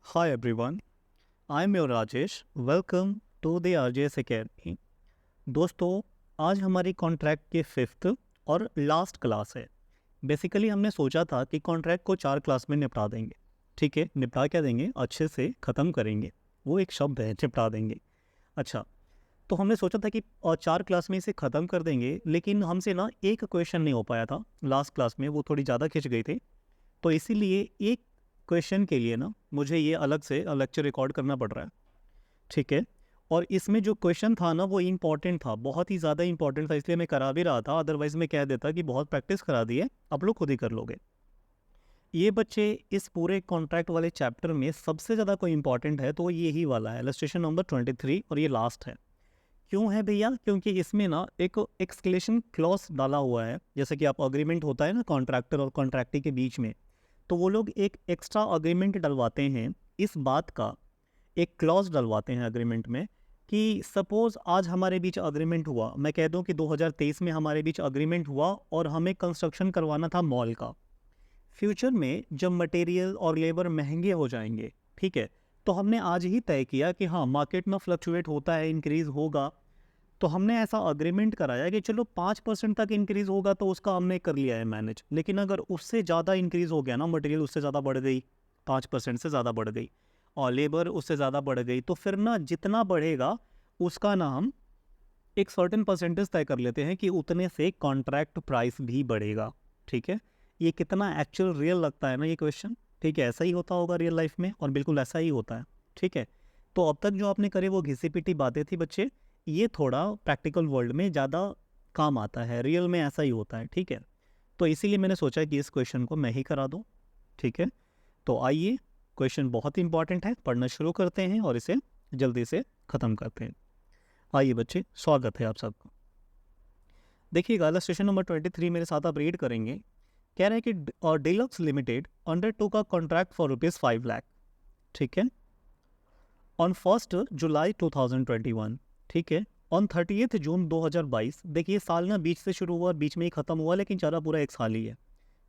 Hi everyone, I'm your Rajesh. Welcome to the RJS academy. दोस्तों, आज हमारी कॉन्ट्रैक्ट की फिफ्थ और लास्ट क्लास है। बेसिकली हमने सोचा था कि कॉन्ट्रैक्ट को 4 क्लास में निपटा देंगे। ठीक है, निपटा क्या देंगे, अच्छे से ख़त्म करेंगे। वो एक शब्द है, निपटा देंगे। अच्छा, तो हमने सोचा था कि 4 क्लास में इसे ख़त्म कर देंगे, लेकिन हमसे ना एक क्वेश्चन नहीं हो पाया था लास्ट क्लास में, वो थोड़ी ज़्यादा खिंच गई थी। तो इसीलिए एक क्वेश्चन के लिए ना मुझे ये अलग से लेक्चर रिकॉर्ड करना पड़ रहा है। ठीक है, और इसमें जो क्वेश्चन था ना वो इम्पॉर्टेंट था, बहुत ही ज़्यादा इम्पॉर्टेंट था, इसलिए मैं करा भी रहा था। अदरवाइज़ मैं कह देता कि बहुत प्रैक्टिस करा दी है, आप लोग खुद ही कर लोगे। ये बच्चे इस पूरे कॉन्ट्रैक्ट वाले चैप्टर में सबसे ज़्यादा कोई इंपॉर्टेंट है तो वो यही वाला है, इलस्ट्रेशन नंबर 23, और ये लास्ट है। क्यों है भैया? क्योंकि इसमें ना एक एक्सक्लेशन क्लॉज डाला हुआ है। जैसे कि आप अग्रीमेंट होता है ना कॉन्ट्रैक्टर और कॉन्ट्रैक्टी के बीच में, तो वो लोग एक एक्स्ट्रा अग्रीमेंट डलवाते हैं। इस बात का एक क्लॉज डलवाते हैं अग्रीमेंट में कि सपोज आज हमारे बीच अग्रीमेंट हुआ, मैं कह दूं कि 2023 में हमारे बीच अग्रीमेंट हुआ और हमें कंस्ट्रक्शन करवाना था मॉल का। फ्यूचर में जब मटेरियल और लेबर महंगे हो जाएंगे, ठीक है, तो हमने आज ही तय किया कि हाँ मार्केट में फ्लक्चुएट होता है, इंक्रीज़ होगा। तो हमने ऐसा अग्रीमेंट कराया कि चलो 5% तक इंक्रीज़ होगा तो उसका हमने कर लिया है मैनेज। लेकिन अगर उससे ज़्यादा इंक्रीज़ हो गया ना, मटेरियल उससे ज़्यादा बढ़ गई, 5% से ज़्यादा बढ़ गई, और लेबर उससे ज़्यादा बढ़ गई, तो फिर ना जितना बढ़ेगा उसका ना हम एक सर्टेन परसेंटेज तय कर लेते हैं कि उतने से कॉन्ट्रैक्ट प्राइस भी बढ़ेगा। ठीक है, ये कितना एक्चुअल रियल लगता है ना ये क्वेश्चन। ठीक है, ऐसा ही होता होगा रियल लाइफ में, और बिल्कुल ऐसा ही होता है। ठीक है, तो अब तक जो आपने करे वो घिसी पिटी बातें थी बच्चे, ये थोड़ा प्रैक्टिकल वर्ल्ड में ज़्यादा काम आता है, रियल में ऐसा ही होता है। ठीक है, तो इसीलिए मैंने सोचा कि इस क्वेश्चन को मैं ही करा दूँ। ठीक है, तो आइए, क्वेश्चन बहुत इंपॉर्टेंट है, पढ़ना शुरू करते हैं और इसे जल्दी से ख़त्म करते हैं। आइए बच्चे, स्वागत है आप सबका। देखिएगा, इलस्ट्रेशन नंबर 23 मेरे साथ आप रीड करेंगे। कह रहे हैं कि डीलक्स लिमिटेड अंडर टू का कॉन्ट्रैक्ट फॉर ₹5 लाख। ठीक है, ऑन 1 जुलाई 2021। ठीक है, ऑन 30 जून 2022। देखिए साल ना बीच से शुरू हुआ, बीच में ही खत्म हुआ, लेकिन चला पूरा एक साल ही है।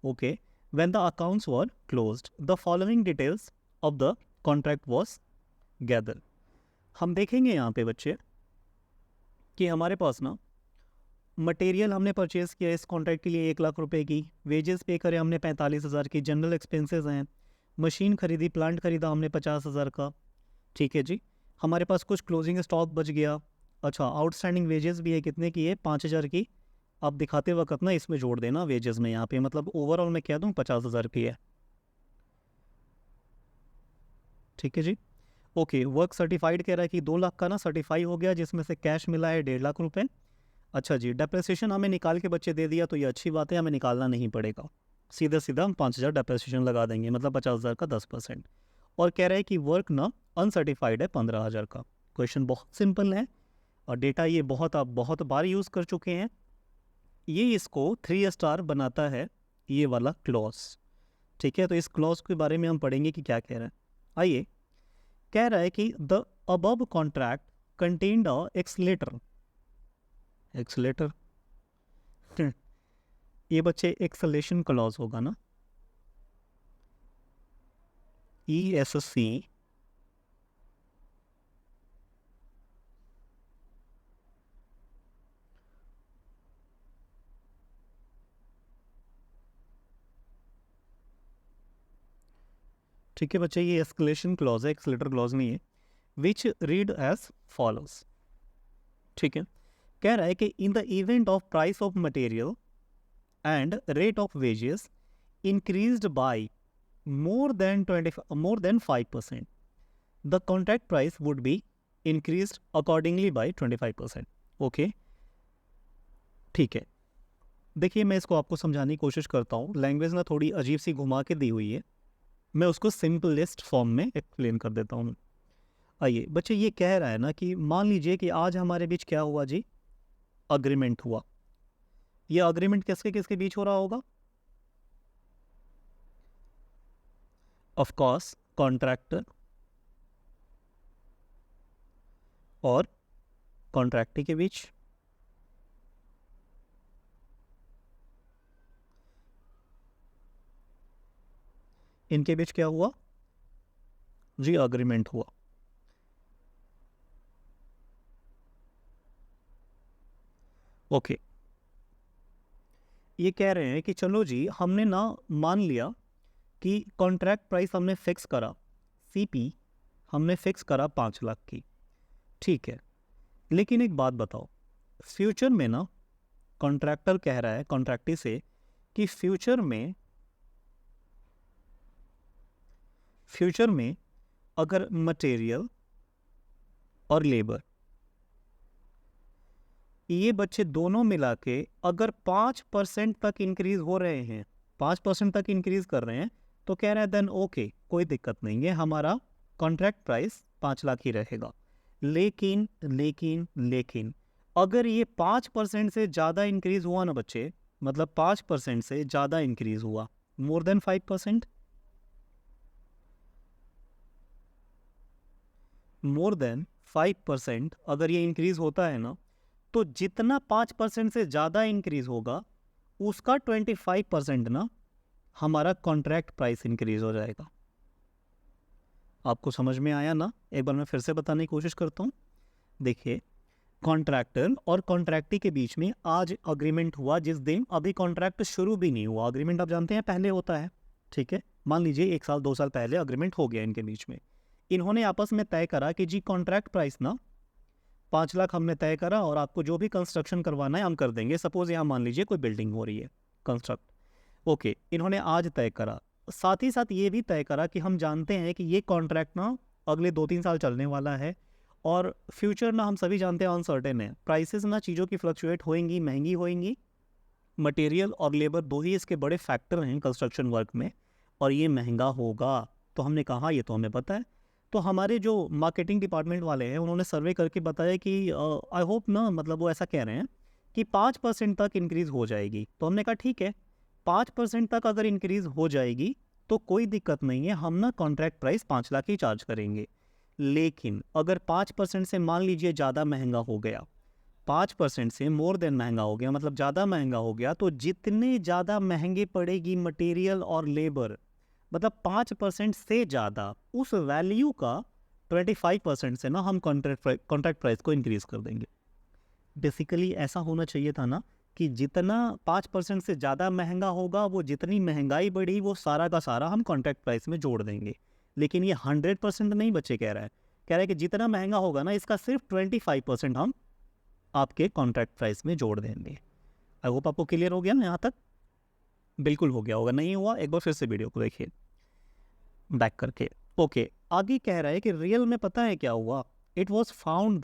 Okay, when the accounts were closed the following details of the contract was gather. हम देखेंगे यहाँ पे बच्चे कि हमारे पास ना मटेरियल हमने परचेज़ किया इस कॉन्ट्रैक्ट के लिए 1 लाख रुपए की, वेजेस पे करे हमने 45,000 की, जनरल एक्सपेंसेस हैं, मशीन खरीदी, प्लांट खरीदा हमने 50,000 का। ठीक है जी, हमारे पास कुछ क्लोजिंग स्टॉक बच गया। अच्छा, आउटस्टैंडिंग वेजेस भी है, कितने की है, 5,000 की। आप दिखाते वक्त ना इसमें जोड़ देना वेजेस में, यहाँ पे मतलब ओवरऑल मैं कह दूँ 50,000 की है। ठीक है जी, ओके, वर्क सर्टिफाइड कह रहा है कि 2 लाख का ना सर्टिफाई हो गया, जिसमें से कैश मिला है 1.5 लाख रुपए। अच्छा जी, डेप्रिसिएशन हमें निकाल के बच्चे दे दिया, तो ये अच्छी बात है, हमें निकालना नहीं पड़ेगा। सीधा सीधा हम 5,000 डेप्रिसिएशन लगा देंगे, मतलब 50,000 का 10%। और कह रहे हैं कि वर्क ना अनसर्टिफाइड है 15,000 का। क्वेश्चन बहुत सिंपल है, और डेटा ये बहुत आप बहुत बार यूज़ कर चुके हैं। ये इसको 3 स्टार बनाता है, ये वाला क्लॉज। ठीक है, तो इस क्लॉज के बारे में हम पढ़ेंगे कि क्या कह रहा है। आइए, कह रहा है कि the above contract contained a accelerator. Accelerator ये बच्चे एक्सलेशन क्लॉज होगा ना, ESC। ठीक है बच्चे, ये एस्केलेशन क्लॉज है, एक्सलेटर क्लॉज नहीं है। विच रीड एज फॉलोज। ठीक है, कह रहा है कि in the event of price of material and rate of wages increased bye more than 5%, the contract price would be increased accordingly by 25%। Okay, ठीक है, देखिए मैं इसको आपको समझाने की कोशिश करता हूँ। लैंग्वेज ना थोड़ी अजीब सी घुमा के दी हुई है, मैं उसको सिंपलेस्ट फॉर्म में एक्सप्लेन कर देता हूँ। आइए बच्चे, ये कह रहा है ना कि मान लीजिए कि आज हमारे बीच क्या हुआ जी, अग्रीमेंट हुआ। ये अग्रीमेंट किसके किसके बीच हो रहा होगा? ऑफ कोर्स कॉन्ट्रैक्टर और कॉन्ट्रैक्टी के बीच। इनके बीच क्या हुआ? जी अग्रीमेंट हुआ। ओके, ये कह रहे हैं कि चलो जी हमने ना मान लिया कि कॉन्ट्रैक्ट प्राइस हमने फिक्स करा, सीपी हमने फिक्स करा 5 लाख की, ठीक है। लेकिन एक बात बताओ, फ्यूचर में ना कॉन्ट्रैक्टर कह रहा है कॉन्ट्रैक्टी से कि फ्यूचर में अगर मटेरियल और लेबर ये बच्चे दोनों मिला के अगर 5% तक इंक्रीज हो रहे हैं, 5% तक इंक्रीज कर रहे हैं, तो कह रहा है देन ओके, कोई दिक्कत नहीं है, हमारा कॉन्ट्रैक्ट प्राइस 5 लाख ही रहेगा। लेकिन लेकिन लेकिन अगर ये 5% से ज़्यादा इंक्रीज हुआ ना बच्चे, मतलब 5% से ज़्यादा इंक्रीज हुआ, मोर देन 5%, मोर देन 5% अगर ये इंक्रीज होता है ना, तो जितना 5% से ज़्यादा इंक्रीज होगा उसका 25% ना हमारा कॉन्ट्रैक्ट प्राइस इंक्रीज हो जाएगा। आपको समझ में आया ना? एक बार मैं फिर से बताने की कोशिश करता हूँ। देखिए, कॉन्ट्रैक्टर और कॉन्ट्रैक्टी के बीच में आज अग्रीमेंट हुआ, जिस दिन अभी कॉन्ट्रैक्ट शुरू भी नहीं हुआ। अग्रीमेंट आप जानते हैं पहले होता है, ठीक है। मान लीजिए 1 साल 2 साल पहले अग्रीमेंट हो गया इनके बीच में। इन्होंने आपस में तय करा कि जी कॉन्ट्रैक्ट प्राइस ना 5 लाख हमने तय करा और आपको जो भी कंस्ट्रक्शन करवाना है हम कर देंगे। सपोज यहाँ मान लीजिए कोई बिल्डिंग हो रही है कंस्ट्रक्ट, ओके, इन्होंने आज तय करा। साथ ही साथ ये भी तय करा कि हम जानते हैं कि ये कॉन्ट्रैक्ट ना अगले 2-3 साल चलने वाला है और फ्यूचर ना हम सभी जानते हैं अनसर्टेन है, प्राइसेस ना चीज़ों की फ्लक्चुएट होएंगी, महंगी होएंगी। मटेरियल और लेबर दो ही इसके बड़े फैक्टर हैं कंस्ट्रक्शन वर्क में, और ये महंगा होगा। तो हमने कहा ये तो हमें पता है। तो हमारे जो मार्केटिंग डिपार्टमेंट वाले हैं उन्होंने सर्वे करके बताया कि आई होप ना, मतलब वो ऐसा कह रहे हैं कि 5% तक इंक्रीज़ हो जाएगी। तो हमने कहा ठीक है, 5% तक अगर इंक्रीज़ हो जाएगी तो कोई दिक्कत नहीं है, हम ना कॉन्ट्रैक्ट प्राइस 5 लाख ही चार्ज करेंगे। लेकिन अगर 5% से मान लीजिए ज़्यादा महंगा हो गया, 5% से मोर देन महंगा हो गया, मतलब ज़्यादा महंगा हो गया, तो जितने ज़्यादा महंगी पड़ेगी मटेरियल और लेबर, मतलब 5% से ज़्यादा उस वैल्यू का 25% से ना हम कॉन्ट्रैक्ट प्राइस को इंक्रीज़ कर देंगे। बेसिकली ऐसा होना चाहिए था ना कि जितना 5% से ज़्यादा महंगा होगा, वो जितनी महंगाई बढ़ी वो सारा का सारा हम कॉन्ट्रैक्ट प्राइस में जोड़ देंगे। लेकिन ये 100% नहीं बच्चे कह रहा है कि जितना महंगा होगा ना इसका सिर्फ 25% हम आपके कॉन्ट्रैक्ट प्राइस में जोड़ देंगे। आई होप आपको क्लियर हो गया ना यहाँ तक? बिल्कुल हो गया होगा, नहीं हुआ एक बार फिर से वीडियो को देखिए बैक करके। ओके, आगे कह रहा है कि रियल में पता है क्या हुआ? It was found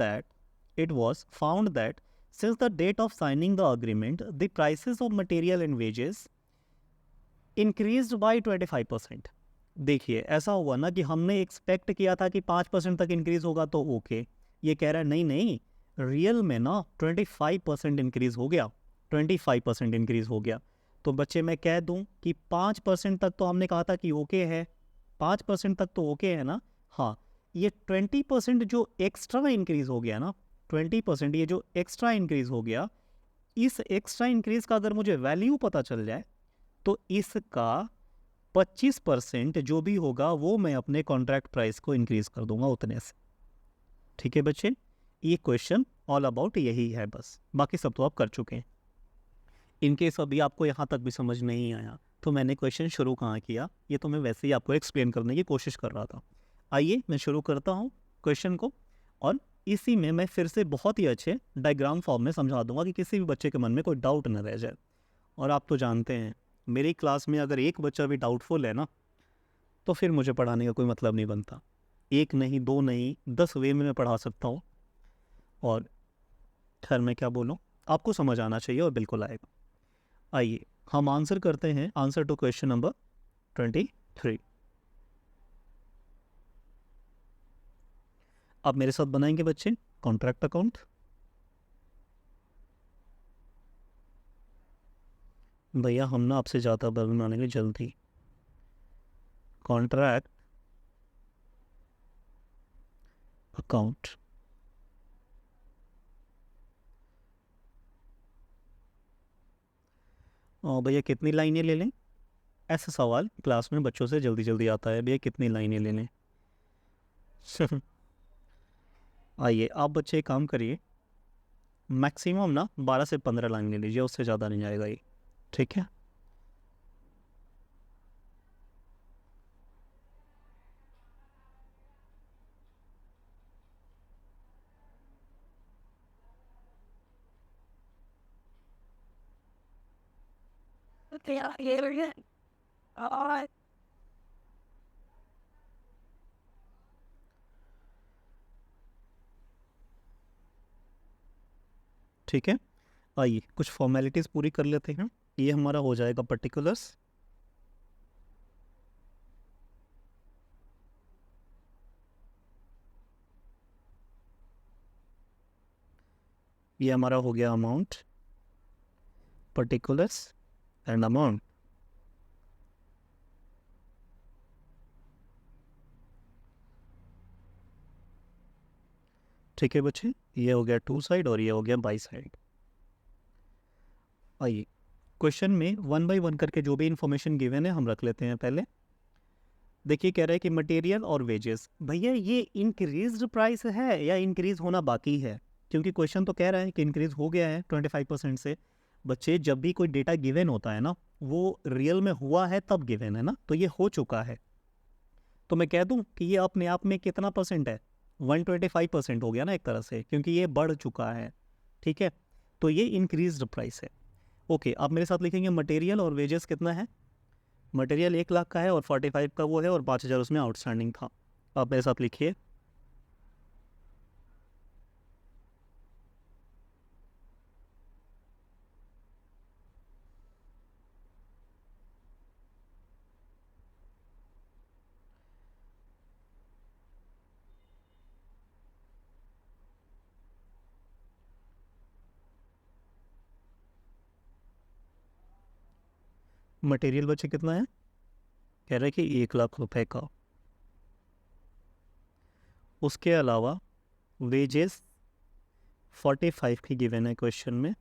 that since the date of signing the agreement the prices of material and wages increased by 25%। देखिए, ऐसा हुआ ना कि हमने एक्सपेक्ट किया था कि 5% तक इंक्रीज होगा, तो ओके, ये कह रहा है नहीं नहीं, रियल में ना 25% इंक्रीज हो गया, 25% इंक्रीज हो गया। तो बच्चे मैं कह दूं कि 5% तक तो हमने कहा था कि ओके है, 5% तक तो ओके है ना। हाँ, ये 20% जो एक्स्ट्रा इंक्रीज हो गया ना, 20% ये जो एक्स्ट्रा इंक्रीज हो गया, इस एक्स्ट्रा इंक्रीज का अगर मुझे वैल्यू पता चल जाए तो इसका 25% जो भी होगा वो मैं अपने कॉन्ट्रैक्ट प्राइस को इंक्रीज कर दूंगा उतने से। ठीक है बच्चे, ये क्वेश्चन ऑल अबाउट यही है, बस बाकी सब तो आप कर चुके हैं। इनकेस अभी आपको यहाँ तक भी समझ नहीं आया तो मैंने क्वेश्चन शुरू कहाँ किया, ये तो मैं वैसे ही आपको एक्सप्लेन करने की कोशिश कर रहा था। आइए मैं शुरू करता हूँ क्वेश्चन को, और इसी में मैं फिर से बहुत ही अच्छे डायग्राम फॉर्म में समझा दूंगा कि किसी भी बच्चे के मन में कोई डाउट न रह जाए। और आप तो जानते हैं मेरी क्लास में अगर एक बच्चा भी डाउटफुल है ना, तो फिर मुझे पढ़ाने का कोई मतलब नहीं बनता। एक नहीं, दो नहीं, 10 वे में मैं पढ़ा सकता हूँ। और खैर मैं क्या बोलूँ, आपको समझ आना चाहिए और बिल्कुल आएगा। आइए हम आंसर करते हैं, आंसर टू क्वेश्चन नंबर 23। आप मेरे साथ बनाएंगे बच्चे कॉन्ट्रैक्ट अकाउंट। भैया हम ना आपसे ज़्यादा बनाएंगे जल्दी। कॉन्ट्रैक्ट अकाउंट, और भैया कितनी लाइनें ले लें? ऐसा सवाल क्लास में बच्चों से जल्दी जल्दी आता है, भैया कितनी लाइनें ले लें? आइए आप बच्चे एक काम करिए, मैक्सिमम ना 12 से 15 लाइन ले लीजिए, उससे ज़्यादा नहीं जाएगा ये, ठीक है। ठीक है, आइए कुछ फॉर्मेलिटीज़ पूरी कर लेते हैं। ये हमारा हो जाएगा पर्टिकुलर्स, ये हमारा हो गया अमाउंट, पर्टिकुलर्स एंड अमाउंट। ठीक है बच्चे, ये हो गया टू साइड और ये हो गया बाई साइड। आइए क्वेश्चन में वन बाय वन करके जो भी इंफॉर्मेशन गिवन है हम रख लेते हैं पहले। देखिए कह रहा है कि मटेरियल और वेजेस, भैया ये इंक्रीज्ड प्राइस है या इंक्रीज होना बाकी है, क्योंकि क्वेश्चन तो कह रहा है कि इंक्रीज हो गया है 25% से। बच्चे जब भी कोई डेटा गिवन होता है ना, वो रियल में हुआ है तब गिवन है ना, तो ये हो चुका है। तो मैं कह दूं कि ये अपने आप में कितना परसेंट है, 125% हो गया ना एक तरह से, क्योंकि ये बढ़ चुका है। ठीक है, तो ये इंक्रीज्ड प्राइस है। ओके, आप मेरे साथ लिखेंगे मटेरियल और वेजेस कितना है। मटेरियल 1 लाख का है और 45 का वो है और 5,000 उसमें आउटस्टैंडिंग था। आप मेरे साथ लिखिए, मटेरियल बच्चे कितना है, कह रहे हैं कि 1 लाख रुपए का। उसके अलावा वेजेस 45 की गिवन है क्वेश्चन में,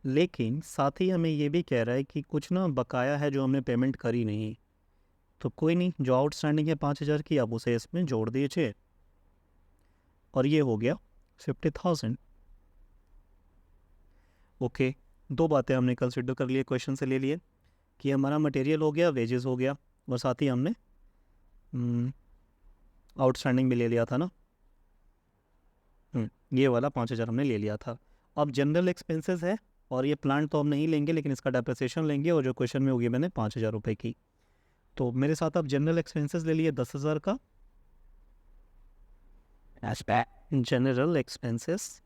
लेकिन साथ ही हमें ये भी कह रहा है कि कुछ ना बकाया है जो हमने पेमेंट करी नहीं। तो कोई नहीं, जो आउटस्टैंडिंग है 5,000 की, आप उसे इसमें जोड़ दीजिए और ये हो गया 50,000। ओके, दो बातें हमने कंसिडर कर लिए, क्वेश्चन से ले लिए कि हमारा मटेरियल हो गया, वेजेस हो गया, और साथ ही हमने आउटस्टैंडिंग भी ले लिया था ना। ये वाला 5,000 हमने ले लिया था। अब जनरल एक्सपेंसेस है, और ये प्लांट तो हम नहीं लेंगे लेकिन इसका डेप्रिसिएशन लेंगे, और जो क्वेश्चन में होगी मैंने 5,000 रुपये की। तो मेरे साथ आप जनरल एक्सपेंसेस ले लिए 10,000 का, जनरल एक्सपेंसेस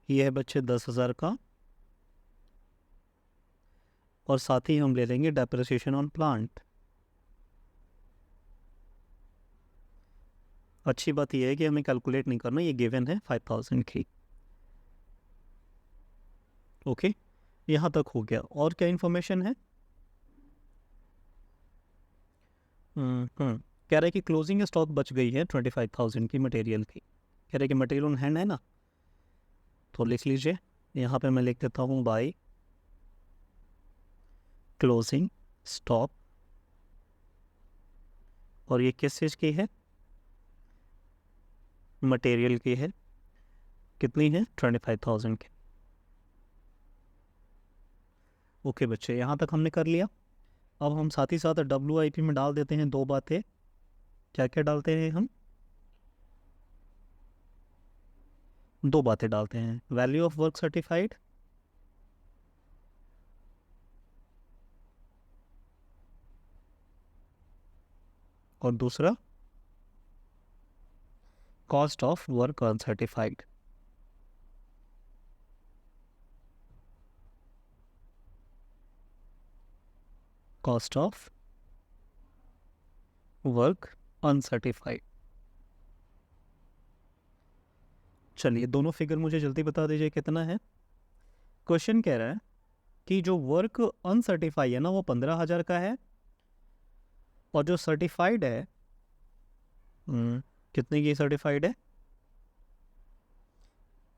ये है बच्चे 10,000 का, और साथ ही हम ले लेंगे डेप्रिसिएशन ऑन प्लांट। अच्छी बात यह है कि हमें कैलकुलेट नहीं करना, ये गिवन है 5,000 की। ओके, यहाँ तक हो गया। और क्या इन्फॉर्मेशन है, कह रहे हैं कि क्लोजिंग स्टॉक बच गई है 25,000 की मटेरियल की। कह रहे हैं कि मटेरियल ऑन हैंड है ना, तो लिख लीजिए, यहाँ पे मैं लिख देता हूँ बाय क्लोजिंग स्टॉक, और ये किस चीज़ की है, मटेरियल की है। कितनी है, 25,000 की। ओके बच्चे, यहाँ तक हमने कर लिया। अब हम साथ ही साथ WIP में डाल देते हैं दो बातें। क्या क्या डालते हैं हम, दो बातें डालते हैं, वैल्यू ऑफ वर्क सर्टिफाइड और दूसरा cost of work uncertified. Cost of work uncertified. चलिए दोनों फिगर मुझे जल्दी बता दीजिए कितना है। क्वेश्चन कह रहा है कि जो वर्क अनसर्टिफाइड है ना वो 15,000 का है, और जो सर्टिफाइड है कितने की सर्टिफाइड है,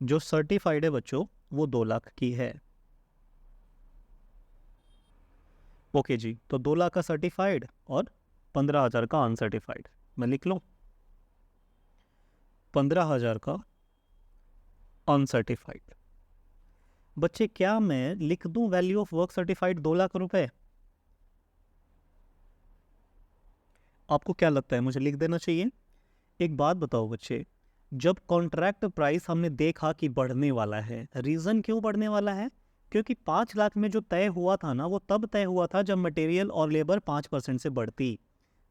जो सर्टिफाइड है बच्चों वो 2 लाख की है। ओके जी, तो 2 लाख का सर्टिफाइड और 15,000 का अनसर्टिफाइड। मैं लिख लूँ 15,000 का अनसर्टिफाइड। बच्चे क्या मैं लिख दूं value of work certified 2 lakh रुपए? आपको क्या लगता है, मुझे लिख देना चाहिए? एक बात बताओ बच्चे, जब कॉन्ट्रैक्ट प्राइस हमने देखा कि बढ़ने वाला है, रीज़न क्यों बढ़ने वाला है? क्योंकि 5 लाख में जो तय हुआ था ना, वो तब तय हुआ था जब मटेरियल और लेबर 5% से बढ़ती।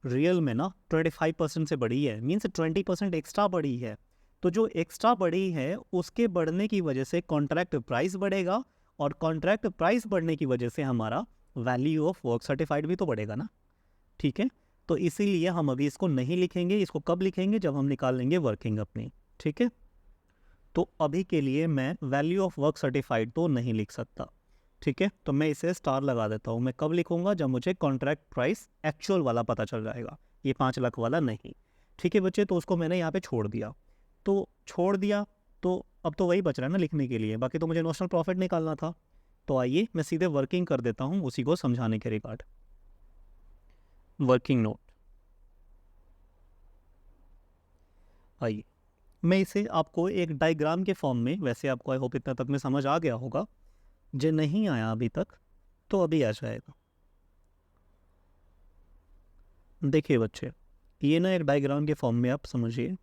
रियल में ना 25% से बढ़ी है, मीन्स 20% एक्स्ट्रा बढ़ी है। तो जो एक्स्ट्रा बढ़ी है उसके बढ़ने की वजह से कॉन्ट्रैक्ट प्राइस बढ़ेगा, और कॉन्ट्रैक्ट प्राइस बढ़ने की वजह से हमारा वैल्यू ऑफ वर्क सर्टिफाइड भी तो बढ़ेगा ना। ठीक है, तो इसीलिए हम अभी इसको नहीं लिखेंगे। इसको कब लिखेंगे? जब हम निकाल लेंगे वर्किंग अपनी। ठीक है, तो अभी के लिए मैं वैल्यू ऑफ वर्क सर्टिफाइड तो नहीं लिख सकता। ठीक है, तो मैं इसे स्टार लगा देता हूँ। मैं कब लिखूंगा? जब मुझे कॉन्ट्रैक्ट प्राइस एक्चुअल वाला पता चल जाएगा, ये 5 लाख वाला नहीं। ठीक है बच्चे, तो उसको मैंने यहाँ पे छोड़ दिया। तो छोड़ दिया, तो अब तो वही बच रहा है ना लिखने के लिए, बाकी तो मुझे नोशनल प्रॉफिट निकालना था। तो आइए मैं सीधे वर्किंग कर देता हूँ उसी को समझाने के रिगार्ड। वर्किंग नोट, आइए मैं इसे आपको एक डायग्राम के फॉर्म में, वैसे आपको आई होप इतना तक में समझ आ गया होगा, जो नहीं आया अभी तक तो अभी आ जाएगा। देखिए बच्चे, ये ना एक डायग्राम के फॉर्म में आप समझिए।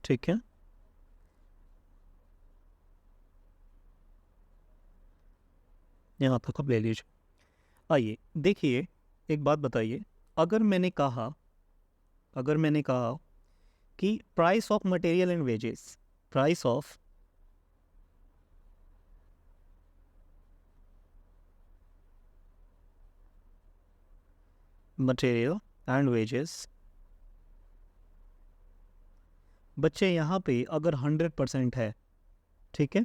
ठीक है, यहाँ तक आप ले लीजिए। आइए देखिए, एक बात बताइए, अगर मैंने कहा कि price of material and wages, price of material and wages, बच्चे यहाँ पे अगर 100% है, ठीक है,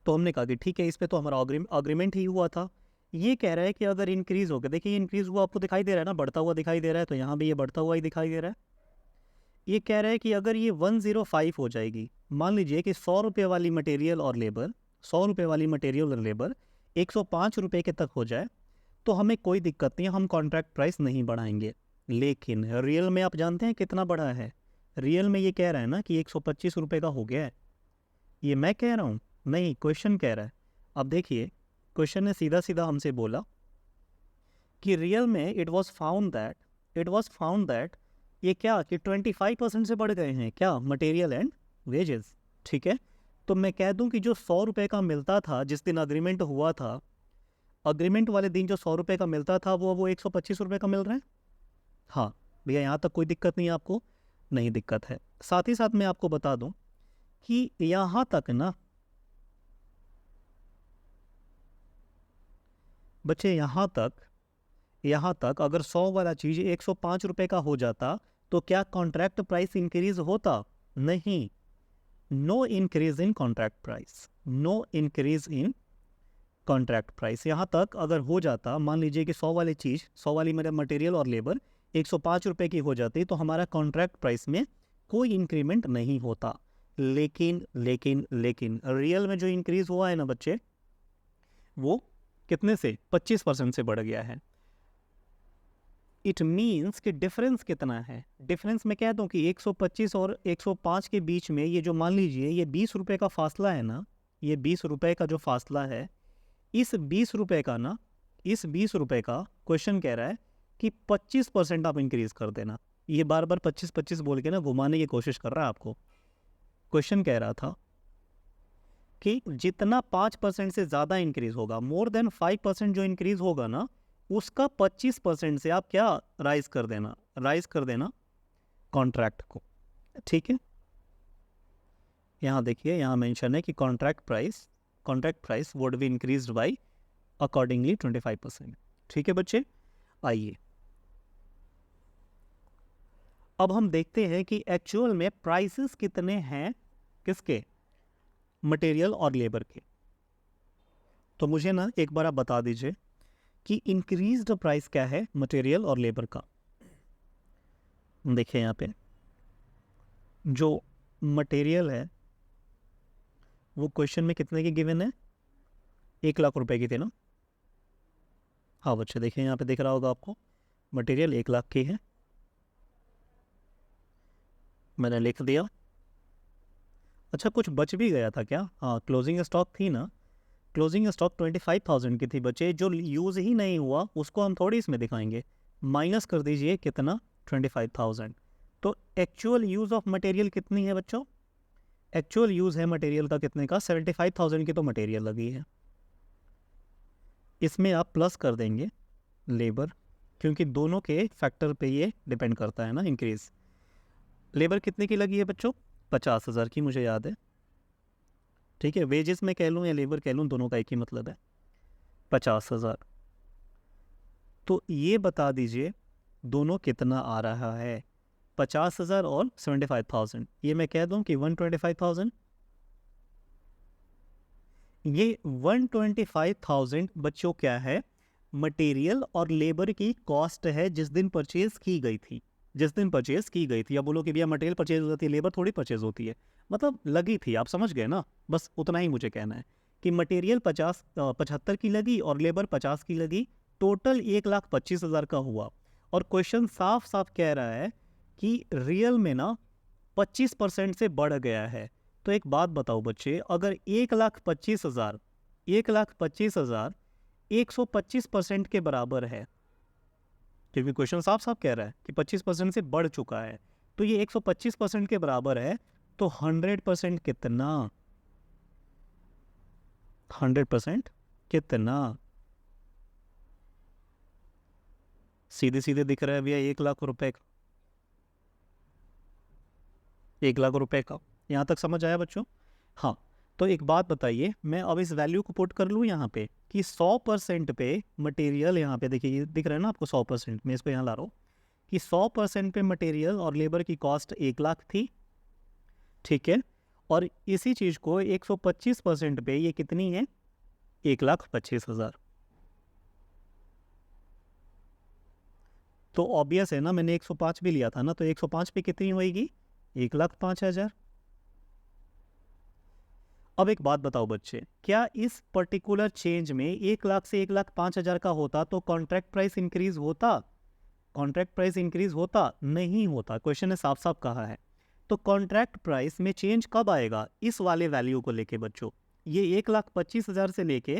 तो हमने कहा कि ठीक है, इस पे तो हमारा अग्रीमेंट ही हुआ था। ये कह रहा है कि अगर इंक्रीज हो गया, देखिए इंक्रीज हुआ आपको दिखाई दे रहा है ना, बढ़ता हुआ दिखाई दे रहा है, तो यहाँ भी ये बढ़ता हुआ ही दिखाई दे रहा है। ये कह रहा है कि अगर ये 105 हो जाएगी, मान लीजिए कि 100 रुपये वाली मटेरियल और लेबर, 100 रुपये वाली मटेरियल और लेबर 105 रुपये के तक हो जाए, तो हमें कोई दिक्कत नहीं है, हम कॉन्ट्रैक्ट प्राइस नहीं बढ़ाएंगे। लेकिन रियल में आप जानते हैं कितना बढ़ा है? रियल में ये कह रहा है ना कि 125 रुपये का हो गया है। ये मैं कह रहा हूँ? नहीं, क्वेश्चन कह रहा है। अब देखिए, क्वेश्चन ने सीधा सीधा हमसे बोला कि रियल में इट वॉज फाउंड दैट ये क्या कि 25% से बढ़ गए हैं क्या, मटेरियल एंड वेजेस। ठीक है, तो मैं कह दूं कि जो 100 रुपये का मिलता था जिस दिन अग्रीमेंट हुआ था, अग्रीमेंट वाले दिन जो 100 रुपये का मिलता था वो 125 रुपये का मिल रहा है। हाँ भैया, यहाँ तक कोई दिक्कत नहीं है आपको? नहीं दिक्कत है। साथ ही साथ मैं आपको बता दूं कि यहाँ तक ना बच्चे, यहाँ तक अगर 100 वाला चीज़ 105 रुपये का हो जाता तो क्या कॉन्ट्रैक्ट प्राइस इंक्रीज होता? नहीं, no increase in contract price, no increase in contract price. यहाँ तक अगर हो जाता, मान लीजिए कि 100 वाली चीज़, 100 वाली मेरा मटेरियल और लेबर 105 रुपये की हो जाती, तो हमारा कॉन्ट्रैक्ट प्राइस में कोई इंक्रीमेंट नहीं होता। लेकिन लेकिन लेकिन रियल में जो इंक्रीज हुआ है ना बच्चे, वो कितने से? 25% से बढ़ गया है। इट मीन्स कि डिफरेंस कितना है? डिफरेंस मैं कह दूं कि 125 और 105 के बीच में ये जो, मान लीजिए ये 20 रुपये का फासला है ना, ये 20 रुपये का जो फासला है, इस 20 रुपये का ना, इस 20 रुपये का क्वेश्चन कह रहा है कि 25% आप इंक्रीज कर देना। ये बार बार 25-25 बोल के ना घुमाने की कोशिश कर रहा है आपको। क्वेश्चन कह रहा था कि जितना 5% से ज़्यादा इंक्रीज होगा, मोर देन 5% जो इंक्रीज होगा ना, उसका 25% से आप क्या राइज कर देना कॉन्ट्रैक्ट को। ठीक है, यहाँ देखिए, यहाँ मेंशन है कि contract price would be increased by accordingly 25%। ठीक है बच्चे, आइए अब हम देखते हैं कि एक्चुअल में प्राइसेस कितने हैं, किसके? मटेरियल और लेबर के। तो मुझे ना एक बार आप बता दीजिए कि इंक्रीज्ड प्राइस क्या है मटेरियल और लेबर का। देखिए यहाँ पे जो मटेरियल है वो क्वेश्चन में कितने की गिवन है, 1 लाख रुपए की थी ना। हाँ बच्चे देखिए यहाँ पे दिख रहा होगा आपको, मटेरियल 1 लाख की है, मैंने लिख दिया। अच्छा कुछ बच भी गया था क्या, हाँ क्लोजिंग स्टॉक थी ना, क्लोजिंग स्टॉक 25,000 की थी बच्चे, जो यूज़ ही नहीं हुआ उसको हम थोड़ी इसमें दिखाएंगे, माइनस कर दीजिए कितना, 25,000। तो एक्चुअल यूज़ ऑफ मटेरियल कितनी है बच्चों, एक्चुअल यूज़ है मटेरियल का कितने का, 75,000 की तो मटेरियल लगी है। इसमें आप प्लस कर देंगे लेबर, क्योंकि दोनों के फैक्टर पे ये डिपेंड करता है ना इंक्रीज। लेबर कितने की लगी है बच्चों, 50,000 की, मुझे याद है, ठीक है। वेजेस में कह लूँ या लेबर कह लूँ, दोनों का एक ही मतलब है, 50,000। तो ये बता दीजिए दोनों कितना आ रहा है, 50,000 और 75,000, ये मैं कह दूँ कि 125,000। ये 125,000 बच्चों क्या है, मटेरियल और लेबर की कॉस्ट है जिस दिन परचेज की गई थी, जिस दिन परचेज की गई थी। अब बोलो कि भैया मटेरियल परचेज होती है, लेबर थोड़ी परचेज होती है, मतलब लगी थी, आप समझ गए ना, बस उतना ही मुझे कहना है कि मटेरियल 75 की लगी और लेबर 50 की लगी, टोटल 1,25,000 का हुआ। और क्वेश्चन साफ साफ कह रहा है कि रियल में ना 25% से बढ़ गया है। तो एक बात बताओ बच्चे, अगर 1,25,000 1,25,000 125% के बराबर है, क्योंकि क्वेश्चन साफ साफ कह रहा है कि 25% से बढ़ चुका है, तो ये 125% के बराबर है, तो 100% कितना, 100% कितना, सीधे सीधे दिख रहा है भैया, 1 लाख रुपए का, 1 लाख रुपए का। यहाँ तक समझ आया बच्चों, हाँ। तो एक बात बताइए, मैं अब इस वैल्यू को पुट कर लूँ यहाँ पे कि 100% पे मटेरियल, यहाँ पे देखिए ये दिख रहा है ना आपको 100%, मैं इसको यहाँ ला रहा हूँ कि 100% पे मटेरियल और लेबर की कॉस्ट 1 लाख थी, ठीक है। और इसी चीज़ को 125% पे ये कितनी है, 1,25,000। तो ऑब्वियस है ना, मैंने 105 भी लिया था ना, तो 105 पे कितनी होगी, 1,05,000। अब एक बात बताओ बच्चे, क्या इस पर्टिकुलर चेंज में 1 लाख से 1,05,000 का होता तो कॉन्ट्रैक्ट प्राइस इंक्रीज होता, कॉन्ट्रैक्ट प्राइस इंक्रीज होता, नहीं होता, क्वेश्चन ने साफ साफ कहा है। तो कॉन्ट्रैक्ट प्राइस में चेंज कब आएगा, इस वाले वैल्यू को लेके बच्चों, ये 1,25,000 से लेके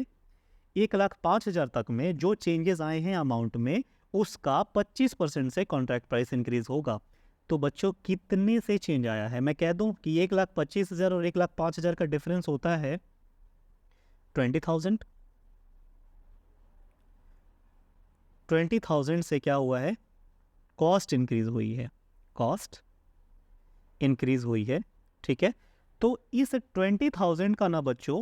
1,05,000 तक में जो चेंजेस आए हैं अमाउंट में, उसका 25% से कॉन्ट्रैक्ट प्राइस इंक्रीज होगा। तो बच्चों कितने से चेंज आया है, मैं कह दूं कि 1,25,000 और 1,05,000 का डिफरेंस होता है 20,000। 20,000 से क्या हुआ है, कॉस्ट इंक्रीज हुई है, कॉस्ट इंक्रीज हुई है, ठीक है। तो इस 20,000 का ना बच्चों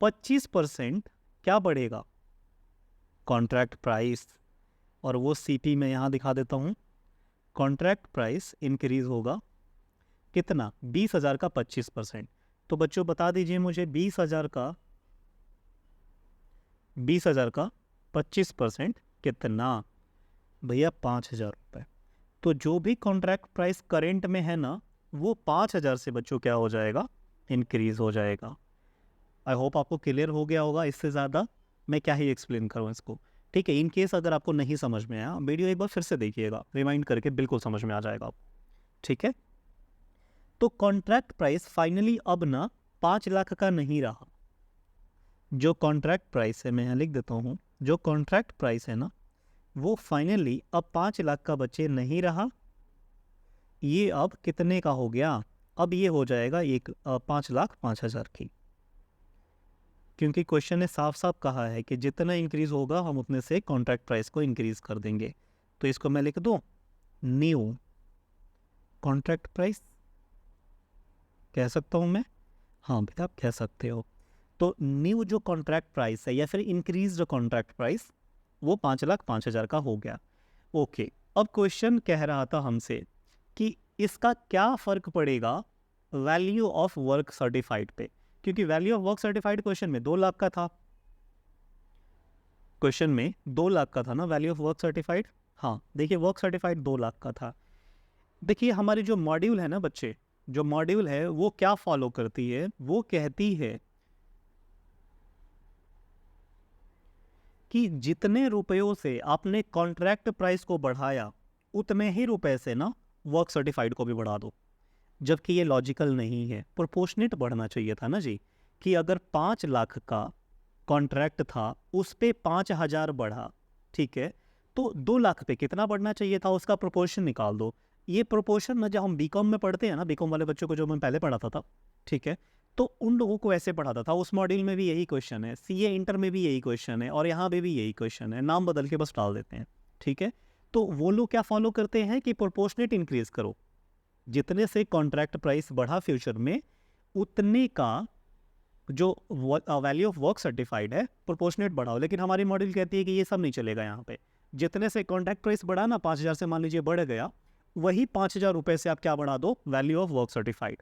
25% क्या बढ़ेगा, कॉन्ट्रैक्ट प्राइस, और वो सीपी में यहाँ दिखा देता हूँ, कॉन्ट्रैक्ट प्राइस इंक्रीज होगा कितना, 20,000 का 25%। तो बच्चों बता दीजिए मुझे, 20,000 का 25% कितना, भैया 5,000 रुपये। तो जो भी कॉन्ट्रैक्ट प्राइस करेंट में है ना, वो 5,000 से बच्चों क्या हो जाएगा, इंक्रीज हो जाएगा। आई होप आपको क्लियर हो गया होगा, इससे ज़्यादा मैं क्या ही एक्सप्लेन करूँ इसको, ठीक है। इन केस अगर आपको नहीं समझ में आया, वीडियो एक बार फिर से देखिएगा, रिमाइंड करके, बिल्कुल समझ में आ जाएगा आपको, ठीक है। तो कॉन्ट्रैक्ट प्राइस फाइनली अब ना 5 लाख का नहीं रहा, जो कॉन्ट्रैक्ट प्राइस है, मैं यहाँ लिख देता हूँ, जो कॉन्ट्रैक्ट प्राइस है ना, वो फाइनली अब 5 लाख का बच्चे नहीं रहा, ये अब कितने का हो गया, अब ये हो जाएगा 5,05,000 की, क्योंकि क्वेश्चन ने साफ साफ कहा है कि जितना इंक्रीज होगा हम उतने से कॉन्ट्रैक्ट प्राइस को इंक्रीज कर देंगे। तो इसको मैं लिख दूं, न्यू कॉन्ट्रैक्ट प्राइस कह सकता हूं मैं, हाँ बेटा आप कह सकते हो। तो न्यू जो कॉन्ट्रैक्ट प्राइस है या फिर इंक्रीज कॉन्ट्रैक्ट प्राइस, वो 5,05,000 का हो गया, ओके। अब क्वेश्चन कह रहा था हमसे कि इसका क्या फ़र्क पड़ेगा वैल्यू ऑफ वर्क सर्टिफाइड पे, क्योंकि value of work certified question में 2 लाख का था, क्वेश्चन में 2 लाख का था ना वैल्यू ऑफ वर्क सर्टिफाइड, हाँ देखिए वर्क सर्टिफाइड 2 लाख का था। देखिए हमारी जो मॉड्यूल है ना बच्चे, जो मॉड्यूल है वो क्या फॉलो करती है, वो कहती है कि जितने रुपयों से आपने कॉन्ट्रैक्ट प्राइस को बढ़ाया उतने ही रुपए से ना वर्क सर्टिफाइड को भी बढ़ा दो। जबकि ये लॉजिकल नहीं है, प्रोपोर्शनेट बढ़ना चाहिए था ना जी, कि अगर 5 लाख का कॉन्ट्रैक्ट था उस पे 5,000 बढ़ा, ठीक है, तो 2 लाख पे कितना बढ़ना चाहिए था उसका प्रोपोर्शन निकाल दो। ये प्रोपोर्शन ना जब हम बीकॉम में पढ़ते हैं ना, बीकॉम वाले बच्चों को जो मैं पहले पढ़ाता था, ठीक है, तो उन लोगों को ऐसे पढ़ाता था। उस मॉड्यूल में भी यही क्वेश्चन है, सीए इंटर में भी यही क्वेश्चन है, और यहाँ पे भी यही क्वेश्चन है, नाम बदल के बस डाल देते हैं, ठीक है। तो वो लोग क्या फॉलो करते हैं कि प्रोपोर्शनेट इंक्रीज करो, जितने से कॉन्ट्रैक्ट प्राइस बढ़ा फ्यूचर में उतने का जो वैल्यू ऑफ वर्क सर्टिफाइड है प्रोपोर्शनेट बढ़ाओ। लेकिन हमारी मॉडल कहती है कि ये सब नहीं चलेगा। यहाँ पे जितने से कॉन्ट्रैक्ट प्राइस बढ़ा ना, 5,000 से मान लीजिए बढ़ गया, वही 5,000 रुपये से आप क्या बढ़ा दो, वैल्यू ऑफ वर्क सर्टिफाइड।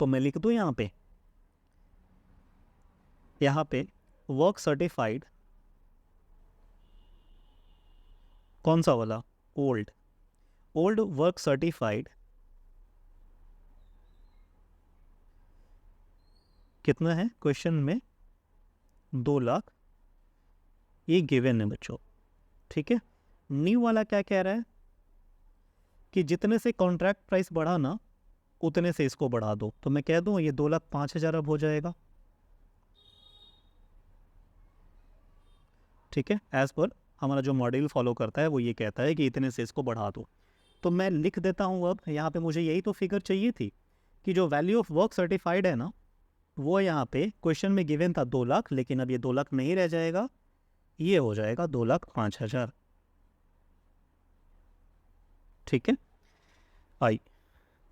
तो मैं लिख दूँ यहाँ पे वर्क सर्टिफाइड, कौन सा वाला, ओल्ड, ओल्ड वर्क सर्टिफाइड कितना है क्वेश्चन में, 2 लाख, ये गिवन है बच्चों, ठीक है। न्यू वाला क्या कह रहा है कि जितने से कॉन्ट्रैक्ट प्राइस बढ़ा ना उतने से इसको बढ़ा दो। तो मैं कह दूं ये 2,05,000 अब हो जाएगा, ठीक है। एज पर हमारा जो मॉड्यूल फॉलो करता है वो ये कहता है कि इतने से इसको बढ़ा दो। तो मैं लिख देता हूँ अब यहाँ पे, मुझे यही तो फिगर चाहिए थी कि जो वैल्यू ऑफ वर्क सर्टिफाइड है ना, वो यहाँ पे क्वेश्चन में गिवन था 2 लाख, लेकिन अब ये 2 लाख नहीं रह जाएगा, ये हो जाएगा 2,05,000, ठीक है। आई,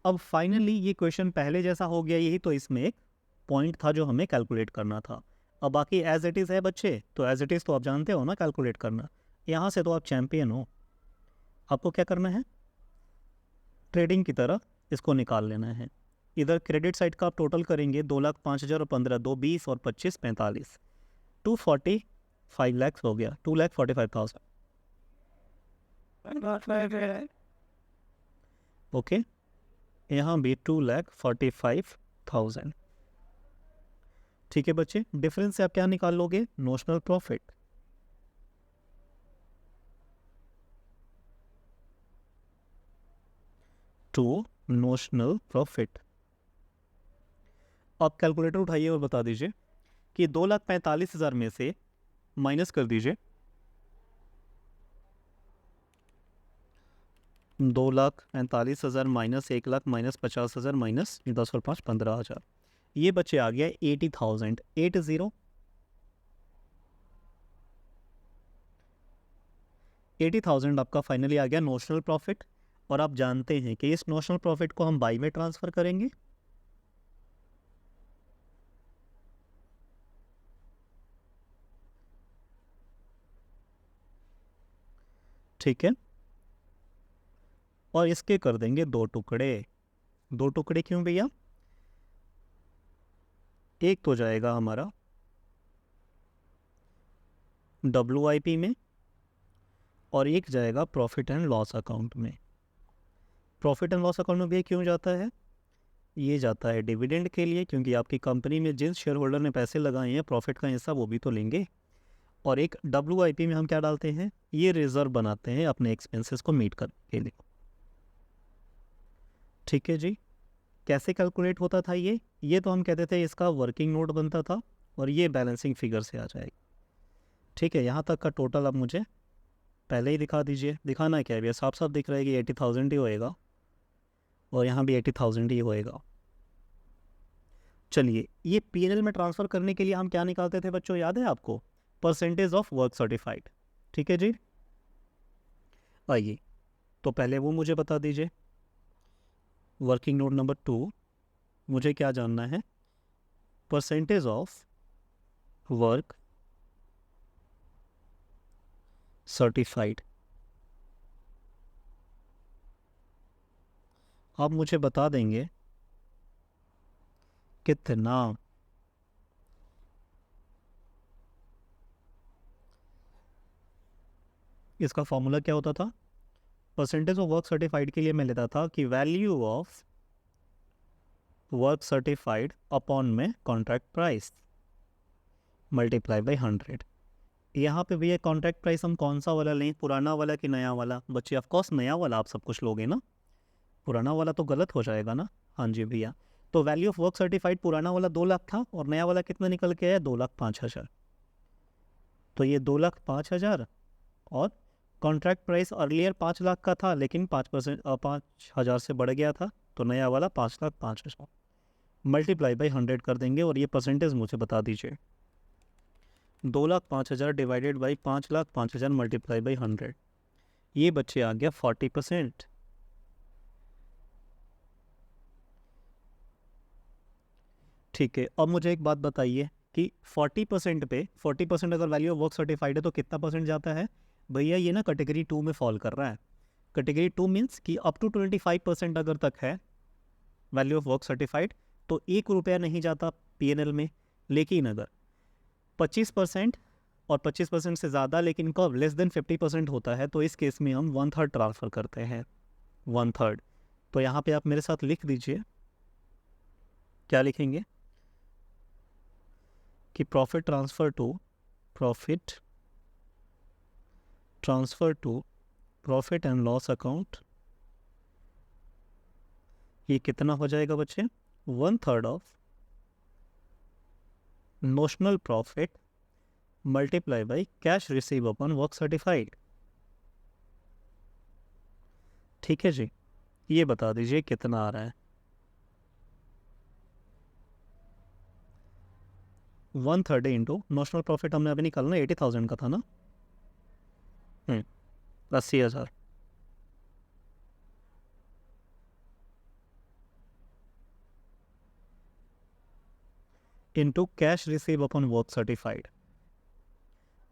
अब फाइनली ये क्वेश्चन पहले जैसा हो गया, यही तो इसमें एक पॉइंट था जो हमें कैलकुलेट करना था। अब बाकी एज इट इज़ है बच्चे, तो एज इट इज़ तो आप जानते हो ना कैलकुलेट करना, यहाँ से तो आप चैंपियन हो। आपको क्या करना है, ट्रेडिंग की तरह इसको निकाल लेना है। इधर क्रेडिट साइड का आप टोटल करेंगे, 2,05,000 और 15, 2 20 और 25 45, 245 लैक्स हो गया, 2,45,000, ओके। यहाँ भी 2,45,000, ठीक है बच्चे। डिफरेंस से आप क्या निकाल लोगे, notional profit, to notional profit. आप कैलकुलेटर उठाइए और बता दीजिए कि 2,45,000 में से माइनस कर दीजिए 2,45,000 माइनस 1,00,000 माइनस 50,000 माइनस 10 और 5 15,000, ये बच्चे आ गया 80,000, 80,000 आपका फाइनली आ गया नोशनल प्रॉफिट। और आप जानते हैं कि इस नोशनल प्रॉफिट को हम बाई में ट्रांसफ़र करेंगे, ठीक है, और इसके कर देंगे 2 टुकड़े। 2 टुकड़े क्यों भैया, एक तो जाएगा हमारा WIP में और एक जाएगा प्रॉफिट एंड लॉस अकाउंट में। प्रॉफिट एंड लॉस अकाउंट में भी क्यों जाता है, ये जाता है डिविडेंड के लिए, क्योंकि आपकी कंपनी में जिस शेयर होल्डर ने पैसे लगाए हैं प्रॉफिट का हिस्सा वो भी तो लेंगे। और एक WIP में हम क्या डालते हैं, ये रिजर्व बनाते हैं अपने एक्सपेंसेस को मीट करने के लिए, ठीक है जी। कैसे कैलकुलेट होता था ये तो हम कहते थे इसका वर्किंग नोट बनता था और ये बैलेंसिंग फिगर से आ जाएगा, ठीक है। यहाँ तक का टोटल आप मुझे पहले ही दिखा दीजिए। दिखाना है क्या भैया, साफ साफ दिख रहा है कि 80,000 ही होएगा और यहाँ भी 80,000 ही होएगा। चलिए, ये P&L में ट्रांसफ़र करने के लिए हम क्या निकालते थे बच्चों, याद है आपको, परसेंटेज ऑफ वर्क सर्टिफाइड, ठीक है जी। आइए तो पहले वो मुझे बता दीजिए, वर्किंग नोट नंबर 2 मुझे क्या जानना है, परसेंटेज ऑफ वर्क सर्टिफाइड। आप मुझे बता देंगे कितना, इसका फॉर्मूला क्या होता था, परसेंटेज ऑफ वर्क सर्टिफाइड के लिए मैं लेता था कि value of work certified upon में कॉन्ट्रैक्ट प्राइस मल्टीप्लाई बाई 100। यहाँ पे भैया कॉन्ट्रैक्ट प्राइस हम कौन सा वाला लें, पुराना वाला कि नया वाला? बच्चे ऑफकोर्स नया वाला आप सब कुछ लोगे ना, पुराना वाला तो गलत हो जाएगा ना। हाँ जी भैया, तो वैल्यू ऑफ वर्क सर्टिफाइड पुराना वाला 2 लाख था और नया वाला कितना निकल के आया, 2,05,000। तो ये 2,05,000 और कॉन्ट्रैक्ट प्राइस अर्लियर 5 लाख का था लेकिन 5,000 से बढ़ गया था, तो नया वाला 5,05,000 मल्टीप्लाई बाई 100 कर देंगे और ये परसेंटेज मुझे बता दीजिए। 2,05,000 डिवाइडेड बाई 5,05,000 मल्टीप्लाई बाई 100, ये बच्चे आ गया 40%। ठीक है, अब मुझे एक बात बताइए कि 40% पे 40% अगर वैल्यू ऑफ वर्क सर्टिफाइड है तो कितना परसेंट जाता है भैया? ये ना कैटेगरी 2 में फॉल कर रहा है। कैटेगरी 2 मीन्स कि अप टू 25% अगर तक है वैल्यू ऑफ वर्क सर्टिफाइड तो 1 रुपया नहीं जाता पीएनएल में। लेकिन अगर 25% और 25% से ज़्यादा लेकिन कब लेस देन 50% होता है तो इस केस में हम 1/3 ट्रांसफ़र करते हैं, 1/3। तो यहाँ पे आप मेरे साथ लिख दीजिए, क्या लिखेंगे कि profit transfer to profit and loss account, ये कितना हो जाएगा बच्चे? 1/3 of notional profit multiply by cash receive upon work certified. ठीक है जी, ये बता दीजिए कितना आ रहा है। 1/3 इंटू नोशनल प्रॉफिट हमने अभी निकालना 80,000 का था ना, 80,000 into cash receive upon work certified.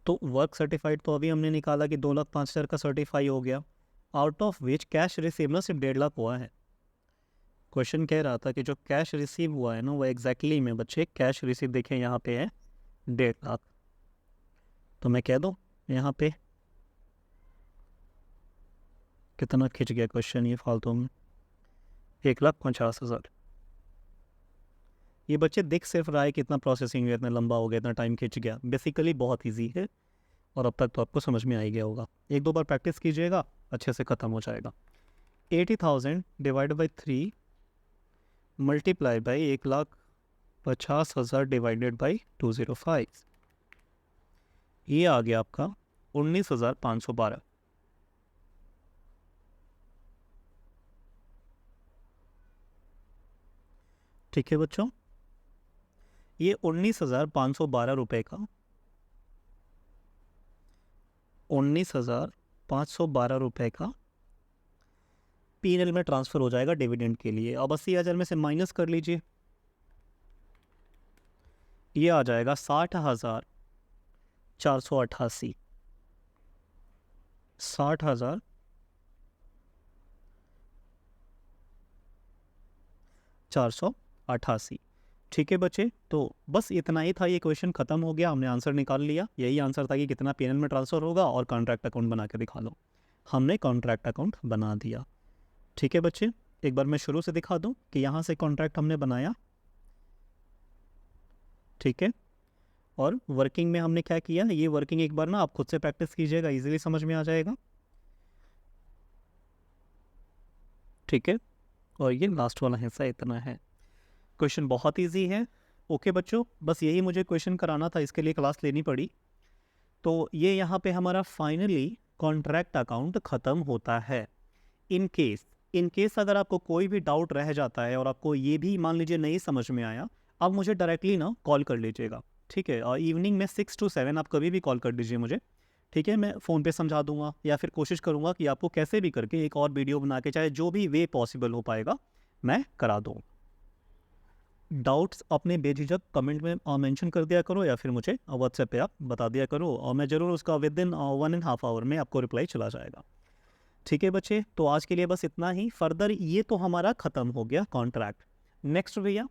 तो वर्क सर्टिफाइड तो अभी हमने निकाला कि 2,05,000 का सर्टिफाई हो गया, out of which cash receive ना सिर्फ 1.5 लाख हुआ है। क्वेश्चन कह रहा था कि जो कैश रिसीव हुआ है ना वो एग्जैक्टली में बच्चे कैश रिसीव देखें यहाँ पे है 1.5 लाख। तो मैं कह दूँ यहाँ पे कितना खिंच गया क्वेश्चन ये फालतू में, 1,50,000। ये बच्चे दिख सिर्फ रहा है कितना प्रोसेसिंग है, इतना लंबा हो गया, इतना टाइम खिंच गया। बेसिकली बहुत इजी है और अब तक तो आपको समझ में आ ही गया होगा। 1-2 बार प्रैक्टिस कीजिएगा, अच्छे से ख़त्म हो जाएगा। 80,000 divide by 3 multiply by 1,50,000 divided by 205, ये आ गया आपका 19,512। ठीक है बच्चों, ये 19,512 रुपये का 19,512 रुपये का पीएनएल में ट्रांसफ़र हो जाएगा डिविडेंड के लिए। अब 80,000 में से माइनस कर लीजिए, ये आ जाएगा 60,488, 60,488। ठीक है बच्चे, तो बस इतना ही था, ये क्वेश्चन ख़त्म हो गया, हमने आंसर निकाल लिया। यही आंसर था कि कितना पीएनएल में ट्रांसफ़र होगा और कॉन्ट्रैक्ट अकाउंट बना के दिखा लो। हमने कॉन्ट्रैक्ट अकाउंट बना दिया। ठीक है बच्चे, एक बार मैं शुरू से दिखा दूं कि यहाँ से कॉन्ट्रैक्ट हमने बनाया, ठीक है, और वर्किंग में हमने क्या किया, ये वर्किंग एक बार ना आप खुद से प्रैक्टिस कीजिएगा, इजीली समझ में आ जाएगा। ठीक है, और ये लास्ट वाला हिस्सा इतना है। क्वेश्चन बहुत इजी है। ओके बच्चों, बस यही मुझे क्वेश्चन कराना था, इसके लिए क्लास लेनी पड़ी। तो ये यहाँ पे हमारा फाइनली कॉन्ट्रैक्ट अकाउंट ख़त्म होता है। इन केस अगर आपको कोई भी डाउट रह जाता है और आपको ये भी मान लीजिए नहीं समझ में आया, आप मुझे डायरेक्टली ना कॉल कर लीजिएगा। ठीक है, और इवनिंग में 6 to 7 आप कभी भी कॉल कर दीजिए मुझे। ठीक है, मैं फ़ोन पे समझा दूंगा या फिर कोशिश करूंगा कि आपको कैसे भी करके एक और वीडियो बना के, चाहे जो भी वे पॉसिबल हो पाएगा, मैं करा दूँ। डाउट्स अपने बेझिझक कमेंट में मेंशन कर दिया करो या फिर मुझे व्हाट्सएप पे आप बता दिया करो और मैं ज़रूर उसका विद इन 1.5 आवर में आपको रिप्लाई चला जाएगा। ठीक है बच्चे, तो आज के लिए बस इतना ही। फर्दर ये तो हमारा ख़त्म हो गया कॉन्ट्रैक्ट। नेक्स्ट भैया,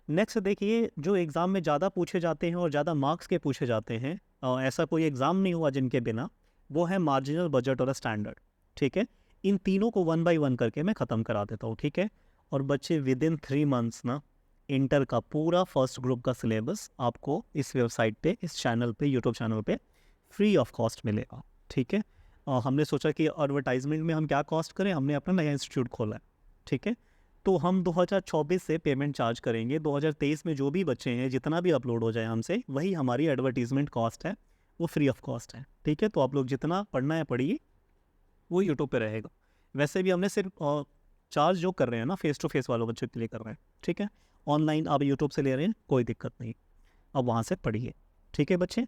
नेक्स्ट देखिए, जो एग्ज़ाम में ज़्यादा पूछे जाते हैं और ज़्यादा मार्क्स के पूछे जाते हैं, ऐसा कोई एग्ज़ाम नहीं हुआ जिनके बिना, वो है मार्जिनल बजट और स्टैंडर्ड। ठीक है, इन तीनों को 1 बाय 1 करके मैं ख़त्म करा देता हूँ, ठीक है। और बच्चे विद इन 3 मंथ्स ना इंटर का पूरा फर्स्ट ग्रुप का सिलेबस आपको इस वेबसाइट पे, इस चैनल पे, यूट्यूब चैनल पे फ्री ऑफ कॉस्ट मिलेगा, ठीक है। हमने सोचा कि एडवर्टाइजमेंट में हम क्या कॉस्ट करें, हमने अपना नया इंस्टीट्यूट खोला है, ठीक है। तो हम 2024 से पेमेंट चार्ज करेंगे, 2023 में जो भी बच्चे हैं, जितना भी अपलोड हो जाए हमसे, वही हमारी एडवर्टीजमेंट कॉस्ट है, वो फ्री ऑफ कॉस्ट है, ठीक है। तो आप लोग जितना पढ़ना है पढ़िए, वो यूट्यूब पे रहेगा। वैसे भी हमने सिर्फ चार्ज जो कर रहे हैं ना फेस टू फेस वालों बच्चों के लिए कर रहे हैं, ठीक है। ऑनलाइन आप यूट्यूब से ले रहे हैं, कोई दिक्कत नहीं, अब वहाँ से पढ़िए, ठीक है बच्चे।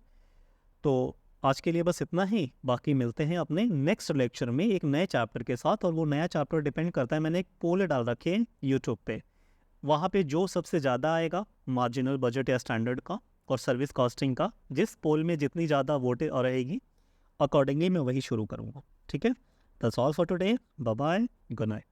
तो आज के लिए बस इतना ही, बाकी मिलते हैं अपने नेक्स्ट लेक्चर में एक नए चैप्टर के साथ। और वो नया चैप्टर डिपेंड करता है, मैंने एक पोल डाल रखी है यूट्यूब पे, वहाँ पे जो सबसे ज़्यादा आएगा मार्जिनल बजट या स्टैंडर्ड का और सर्विस कॉस्टिंग का, जिस पोल में जितनी ज़्यादा वोटें रहेगी अकॉर्डिंगली मैं वही शुरू करूँगा, ठीक है। That's all for today, bye bye, good night.